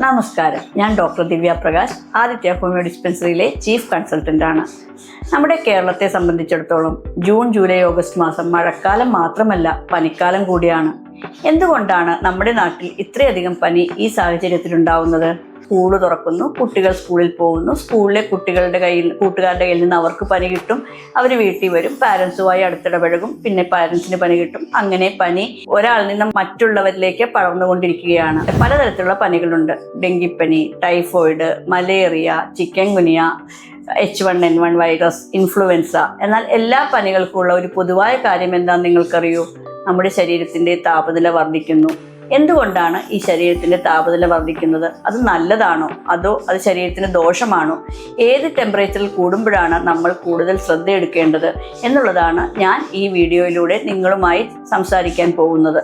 നമസ്കാരം, ഞാൻ doctor Divya Prakash, Aditya homeo ഡിസ്പെൻസറിയിലെ ചീഫ് കൺസൾട്ടൻ്റ് ആണ്. നമ്മുടെ കേരളത്തെ സംബന്ധിച്ചിടത്തോളം ജൂൺ, ജൂലൈ, ഓഗസ്റ്റ് മാസം മഴക്കാലം മാത്രമല്ല പനിക്കാലം കൂടിയാണ്. എന്തുകൊണ്ടാണ് നമ്മുടെ നാട്ടിൽ ഇത്രയധികം പനി ഈ സാഹചര്യത്തിലുണ്ടാവുന്നത്? സ്കൂൾ തുറക്കുന്നു, കുട്ടികൾ സ്കൂളിൽ പോകുന്നു, സ്കൂളിലെ കൂട്ടുകാരുടെ കയ്യിൽ നിന്ന് അവർക്ക് പനി കിട്ടും, അവർ വീട്ടിൽ വരും, പാരൻസുമായി അടുത്തിടപഴകും, പിന്നെ പാരൻസിന് പനി കിട്ടും. അങ്ങനെ പനി ഒരാളിൽ നിന്ന് മറ്റുള്ളവരിലേക്ക് പടർന്നുകൊണ്ടിരിക്കുകയാണ്. പലതരത്തിലുള്ള പനികളുണ്ട്. ഡെങ്കിപ്പനി, typhoid, malaria, chikungunya, H1N1 virus, influenza. എന്നാൽ എല്ലാ പനികൾക്കുമുള്ള ഒരു പൊതുവായ കാര്യം എന്താണെന്ന് നിങ്ങൾക്കറിയോ? നമ്മുടെ ശരീരത്തിൻ്റെ താപനില വർദ്ധിക്കുന്നു. എന്തുകൊണ്ടാണ് ഈ ശരീരത്തിൻ്റെ താപനില വർദ്ധിക്കുന്നത്? അത് നല്ലതാണോ അതോ അത് ശരീരത്തിന് ദോഷമാണോ? ഏത് ടെമ്പറേച്ചറിൽ കൂടുമ്പോഴാണ് നമ്മൾ കൂടുതൽ ശ്രദ്ധയെടുക്കേണ്ടത് എന്നുള്ളതാണ് ഞാൻ ഈ വീഡിയോയിലൂടെ നിങ്ങളുമായി സംസാരിക്കാൻ പോകുന്നത്.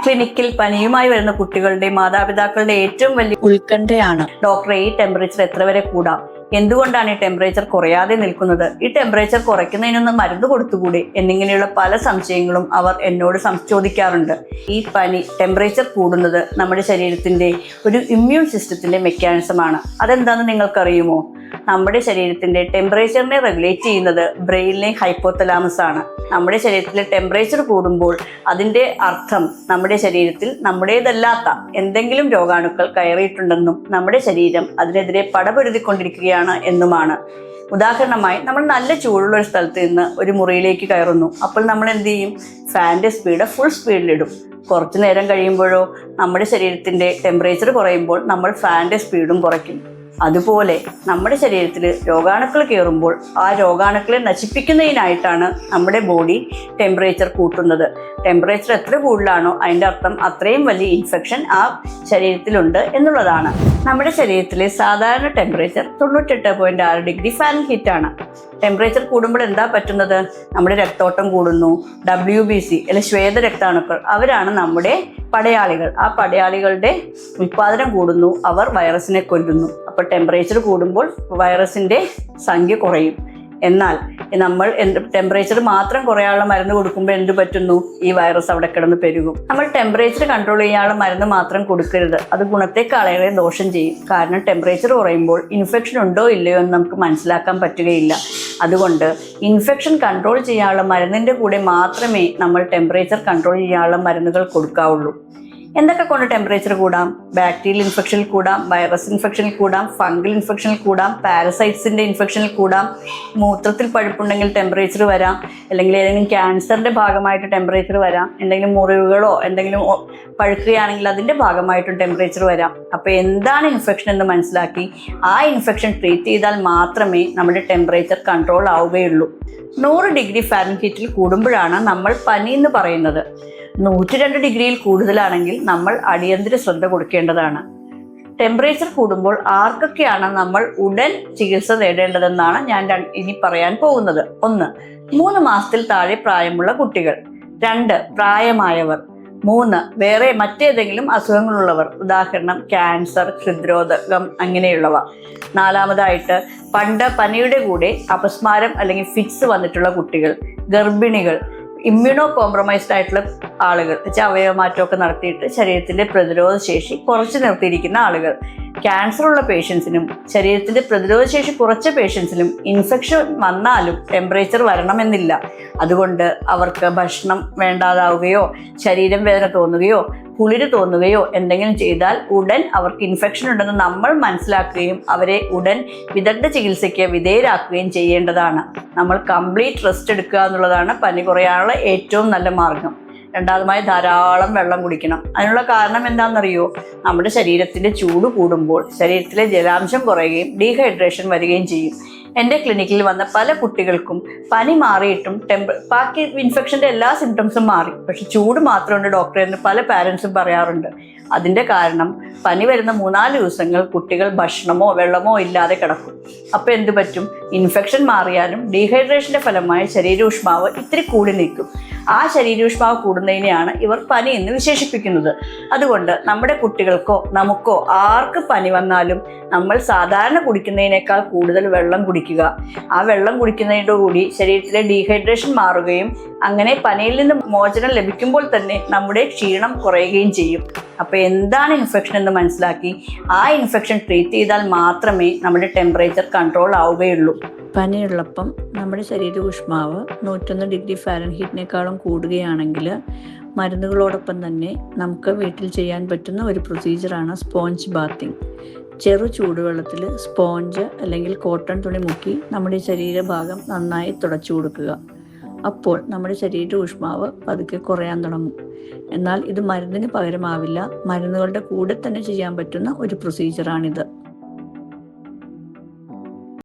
ക്ലിനിക്കിൽ പനിയുമായി വരുന്ന കുട്ടികളുടെ മാതാപിതാക്കളുടെ ഏറ്റവും വലിയ ഉത്കണ്ഠയാണ്, ഡോക്ടറെ ഈ ടെമ്പറേച്ചർ എത്ര വരെ കൂടാം? എന്തുകൊണ്ടാണ് ഈ ടെമ്പറേച്ചർ കുറയാതെ നിൽക്കുന്നത്? ഈ ടെമ്പറേച്ചർ കുറയ്ക്കുന്നതിനൊന്ന് മരുന്ന് കൊടുത്തുകൂടെ? എന്നിങ്ങനെയുള്ള പല സംശയങ്ങളും അവർ എന്നോട് ചോദിക്കാറുണ്ട്. ഈ പനി ടെമ്പറേച്ചർ കൂടുന്നത് നമ്മുടെ ശരീരത്തിൻ്റെ ഒരു ഇമ്മ്യൂൺ സിസ്റ്റത്തിൻ്റെ മെക്കാനിസമാണ്. അതെന്താണെന്ന് നിങ്ങൾക്കറിയുമോ? നമ്മുടെ ശരീരത്തിൻ്റെ ടെമ്പറേച്ചറിനെ റെഗുലേറ്റ് ചെയ്യുന്നത് ബ്രെയിനിലെ ഹൈപ്പോതലാമസ് ആണ്. നമ്മുടെ ശരീരത്തിലെ ടെമ്പറേച്ചർ കൂടുമ്പോൾ അതിൻ്റെ അർത്ഥം നമ്മുടെ ശരീരത്തിൽ നമ്മുടേതല്ലാത്ത എന്തെങ്കിലും രോഗാണുക്കൾ കയറിയിട്ടുണ്ടെന്നും നമ്മുടെ ശരീരം അതിനെതിരെ പടപൊരുതിക്കൊണ്ടിരിക്കുകയാണ് എന്നുമാണ്. ഉദാഹരണമായി, നമ്മൾ നല്ല ചൂടുള്ള ഒരു സ്ഥലത്ത് നിന്ന് ഒരു മുറിയിലേക്ക് കയറുന്നു. അപ്പോൾ നമ്മൾ എന്ത് ചെയ്യും? ഫാനിൻ്റെ സ്പീഡ് ഫുൾ സ്പീഡിലിടും. കുറച്ചു നേരം കഴിയുമ്പോഴോ നമ്മുടെ ശരീരത്തിൻ്റെ ടെമ്പറേച്ചർ കുറയുമ്പോൾ നമ്മൾ ഫാനിൻ്റെ സ്പീഡും കുറയ്ക്കും. അതുപോലെ നമ്മുടെ ശരീരത്തിൽ രോഗാണുക്കൾ കയറുമ്പോൾ ആ രോഗാണുക്കളെ നശിപ്പിക്കുന്നതിനായിട്ടാണ് നമ്മുടെ ബോഡി ടെമ്പറേച്ചർ കൂട്ടുന്നത്. ടെമ്പറേച്ചർ എത്ര കൂടുതലാണോ അതിൻ്റെ അർത്ഥം അത്രയും വലിയ ഇൻഫെക്ഷൻ ആ ശരീരത്തിലുണ്ട് എന്നുള്ളതാണ്. നമ്മുടെ ശരീരത്തിലെ സാധാരണ ടെമ്പറേച്ചർ 98.6 ഡിഗ്രി ഫാരൻഹീറ്റ് ആണ്. ടെമ്പറേച്ചർ കൂടുമ്പോൾ എന്താ പറ്റുന്നത്? നമ്മുടെ രക്തോട്ടം കൂടുന്നു. WBC അല്ലെങ്കിൽ ശ്വേത രക്താണുക്കൾ, അവരാണ് നമ്മുടെ പടയാളികൾ. ആ പടയാളികളുടെ ഉൽപ്പാദനം കൂടുന്നു, അവർ വൈറസിനെ കൊല്ലുന്നു. അപ്പോൾ ടെമ്പറേച്ചർ കൂടുമ്പോൾ വൈറസിൻ്റെ സംഖ്യ കുറയും. എന്നാൽ നമ്മൾ ടെമ്പറേച്ചർ മാത്രം കുറയാനുള്ള മരുന്ന് കൊടുക്കുമ്പോൾ എന്ത് പറ്റുന്നു? ഈ വൈറസ് അവിടെ കിടന്ന് പെരുകും. നമ്മൾ ടെമ്പറേച്ചർ കൺട്രോൾ ചെയ്യാനുള്ള മരുന്ന് മാത്രം കൊടുക്കരുത്. അത് ഗുണത്തെക്കാളേറെ ദോഷം ചെയ്യും. കാരണം ടെമ്പറേച്ചർ കുറയുമ്പോൾ ഇൻഫെക്ഷൻ ഉണ്ടോ ഇല്ലയോ എന്ന് നമുക്ക് മനസ്സിലാക്കാൻ പറ്റുകയില്ല. അതുകൊണ്ട് ഇൻഫെക്ഷൻ കൺട്രോൾ ചെയ്യാനുള്ള മരുന്നിൻ്റെ കൂടെ മാത്രമേ നമ്മൾ ടെമ്പറേച്ചർ കൺട്രോൾ ചെയ്യാനുള്ള മരുന്നുകൾ കൊടുക്കാവുള്ളൂ. എന്തൊക്കെ കൊണ്ട് ടെമ്പറേച്ചർ കൂടാം? ബാക്ടീരിയൽ ഇൻഫെക്ഷനിൽ കൂടാം, വൈറസ് ഇൻഫെക്ഷനിൽ കൂടാം, ഫംഗൽ ഇൻഫെക്ഷനിൽ കൂടാം, പാരസൈറ്റ്സിൻ്റെ ഇൻഫെക്ഷനിൽ കൂടാം, മൂത്രത്തിൽ പഴുപ്പുണ്ടെങ്കിൽ ടെമ്പറേച്ചർ വരാം, അല്ലെങ്കിൽ ഏതെങ്കിലും ക്യാൻസറിൻ്റെ ഭാഗമായിട്ട് ടെമ്പറേച്ചർ വരാം, എന്തെങ്കിലും മുറിവുകളോ എന്തെങ്കിലും പഴുക്കുകയാണെങ്കിൽ അതിൻ്റെ ഭാഗമായിട്ടും ടെമ്പറേച്ചർ വരാം. അപ്പോൾ എന്താണ് ഇൻഫെക്ഷൻ എന്ന് മനസ്സിലാക്കി ആ ഇൻഫെക്ഷൻ ട്രീറ്റ് ചെയ്താൽ മാത്രമേ നമ്മുടെ ടെമ്പറേച്ചർ കൺട്രോൾ ആവുകയുള്ളൂ. 100 ഡിഗ്രി ഫാരൻഹീറ്റിൽ കൂടുമ്പോഴാണ് നമ്മൾ പനി എന്ന് പറയുന്നത്. 102 ഡിഗ്രിയിൽ കൂടുതലാണെങ്കിൽ നമ്മൾ അടിയന്തര ശ്രദ്ധ കൊടുക്കേണ്ടതാണ്. ടെമ്പറേച്ചർ കൂടുമ്പോൾ ആർക്കൊക്കെയാണ് നമ്മൾ ഉടൻ ചികിത്സ നേടേണ്ടതെന്നാണ് ഞാൻ ഇനി പറയാൻ പോകുന്നത്. 1. 3 മാസത്തിൽ താഴെ പ്രായമുള്ള കുട്ടികൾ. 2. പ്രായമായവർ. 3. വേറെ മറ്റേതെങ്കിലും അസുഖങ്ങളുള്ളവർ, ഉദാഹരണം ക്യാൻസർ, ഹൃദ്രോഗം അങ്ങനെയുള്ളവ. 4. പണ്ട് പനിയുടെ കൂടെ അപസ്മാരം അല്ലെങ്കിൽ ഫിറ്റ്സ് വന്നിട്ടുള്ള കുട്ടികൾ, ഗർഭിണികൾ, ഇമ്മ്യൂണോ കോംപ്രമൈസ്ഡ് ആയിട്ടുള്ള ആളുകൾ, അവയവമാറ്റമൊക്കെ നടത്തിയിട്ട് ശരീരത്തിൻ്റെ പ്രതിരോധ ശേഷി കുറച്ച് നിർത്തിയിരിക്കുന്ന ആളുകൾ. ക്യാൻസർ ഉള്ള പേഷ്യൻസിനും ശരീരത്തിൻ്റെ പ്രതിരോധ ശേഷി കുറച്ച പേഷ്യൻസിനും ഇൻഫെക്ഷൻ വന്നാലും ടെമ്പറേച്ചർ വരണമെന്നില്ല. അതുകൊണ്ട് അവർക്ക് ഭക്ഷണം വേണ്ടാതാവുകയോ ശരീരം വേദന തോന്നുകയോ കുളിര് തോന്നുകയോ എന്തെങ്കിലും ചെയ്താൽ ഉടൻ അവർക്ക് ഇൻഫെക്ഷൻ ഉണ്ടെന്ന് നമ്മൾ മനസ്സിലാക്കുകയും അവരെ ഉടൻ വിദഗ്ധ ചികിത്സയ്ക്ക് വിധേയരാക്കുകയും ചെയ്യേണ്ടതാണ്. നമ്മൾ കംപ്ലീറ്റ് റെസ്റ്റ് എടുക്കുക എന്നുള്ളതാണ് പനി കുറയാനുള്ള ഏറ്റവും നല്ല മാർഗം. രണ്ടാമതായി ധാരാളം വെള്ളം കുടിക്കണം. അതിനുള്ള കാരണം എന്താണെന്നറിയോ? നമ്മുടെ ശരീരത്തിൻ്റെ ചൂട് കൂടുമ്പോൾ ശരീരത്തിലെ ജലാംശം കുറയുകയും ഡീഹൈഡ്രേഷൻ വരികയും ചെയ്യും. എൻ്റെ ക്ലിനിക്കിൽ വന്ന പല കുട്ടികൾക്കും പനി മാറിയിട്ടും ബാക്കി ഇൻഫെക്ഷൻ്റെ എല്ലാ സിംറ്റംസും മാറി, പക്ഷെ ചൂട് മാത്രമുണ്ട് ഡോക്ടറെ എന്ന് പല പാരൻസും പറയാറുണ്ട്. അതിൻ്റെ കാരണം പനി വരുന്ന 3-4 ദിവസങ്ങൾ കുട്ടികൾ ഭക്ഷണമോ വെള്ളമോ ഇല്ലാതെ കിടക്കും. അപ്പോൾ എന്ത് പറ്റും? ഇൻഫെക്ഷൻ മാറിയാലും ഡീഹൈഡ്രേഷൻ്റെ ഫലമായി ശരീര ഊഷ്മാവ് ഇത്തിരി കൂടി നിൽക്കും. ആ ശരീരോഷ്മാവ് കൂടുന്നതിനെയാണ് ഇവർ പനി എന്ന് വിശേഷിപ്പിക്കുന്നത്. അതുകൊണ്ട് നമ്മുടെ കുട്ടികൾക്കോ നമുക്കോ ആർക്ക് പനി വന്നാലും നമ്മൾ സാധാരണ കുടിക്കുന്നതിനേക്കാൾ കൂടുതൽ വെള്ളം കുടിക്കുക. ആ വെള്ളം കുടിക്കുന്നതോടുകൂടി ശരീരത്തിലെ ഡീഹൈഡ്രേഷൻ മാറുകയും അങ്ങനെ പനിയിൽ നിന്ന് മോചനം ലഭിക്കുമ്പോൾ തന്നെ നമ്മുടെ ക്ഷീണം കുറയുകയും ചെയ്യും. അപ്പോൾ എന്താണ് ഇൻഫെക്ഷൻ എന്ന് മനസ്സിലാക്കി ആ ഇൻഫെക്ഷൻ ട്രീറ്റ് ചെയ്താൽ മാത്രമേ നമ്മുടെ ടെമ്പറേച്ചർ കൺട്രോൾ ആവുകയുള്ളൂ. പനിയുള്ളപ്പം നമ്മുടെ ശരീര ഊഷ്മാവ് 101 ഡിഗ്രി ഫാരൻഹീറ്റിനേക്കാളും കൂടുകയാണെങ്കിൽ മരുന്നുകളോടൊപ്പം തന്നെ നമുക്ക് വീട്ടിൽ ചെയ്യാൻ പറ്റുന്ന ഒരു പ്രൊസീജിയറാണ് സ്പോഞ്ച് ബാത്തിങ്. ചെറു ചൂടുവെള്ളത്തിൽ സ്പോഞ്ച് അല്ലെങ്കിൽ കോട്ടൺ തുണി മുക്കി നമ്മുടെ ശരീരഭാഗം നന്നായി തുടച്ചു കൊടുക്കുക. അപ്പോൾ നമ്മുടെ ശരീര ഊഷ്മാവ് പതുക്കെ കുറയാൻ തുടങ്ങും. എന്നാൽ ഇത് മരുന്നിന് പകരമാവില്ല. മരുന്നുകളുടെ കൂടെ തന്നെ ചെയ്യാൻ പറ്റുന്ന ഒരു പ്രൊസീജിയറാണിത്.